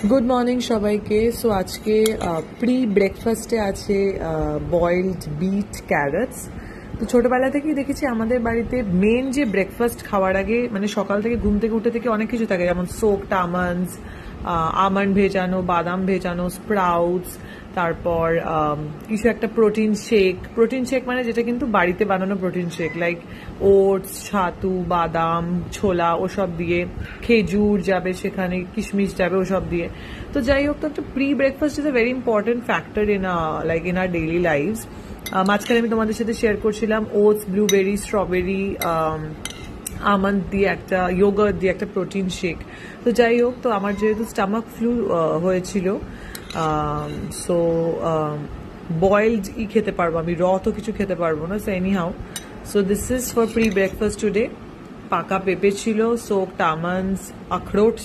Good morning সবাইকে। So আজকে pre ব্রেকফাস্টে আছে বয়েলড বিট ক্যারটস। তো ছোটবেলা থেকেই দেখেছি আমাদের বাড়িতে মেন যে ব্রেকফাস্ট খাওয়ার আগে মানে সকাল থেকে ঘুম থেকে উঠে থেকে অনেক কিছু থাকে, যেমন সোকড আমন্ডস, আমন্ড ভেজানো, বাদাম ভেজানো, স্প্রাউটস, তারপর কিছু একটা প্রোটিন শেক মানে যেটা কিন্তু বাড়িতে বানানো প্রোটিন শেক, লাইক ওটস, ছাতু, বাদাম, ছোলা ওসব দিয়ে, খেজুর যাবে সেখানে, কিশমিশ যাবে ওসব দিয়ে। তো যাই হোক, তো একটা pre breakfast is a very important factor in in our daily lifes. মাঝখানে আমি তোমাদের সাথে শেয়ার করছিলাম ওটস, ব্লুবেরি, স্ট্রবেরি, আমন্ড দিয়ে একটা, ইয়োগার্ট দিয়ে একটা প্রোটিন শেক। তো যাই হোক, তো আমার যেহেতু স্টামাক ফ্লু হয়েছিল, সো বয়েলড খেতে পারবো আমি, র তো কিছু খেতে পারবো না। So any how, so this is for pre breakfast today. পাকা পেঁপে ছিল, সোকড আমন্ডস, আখরোট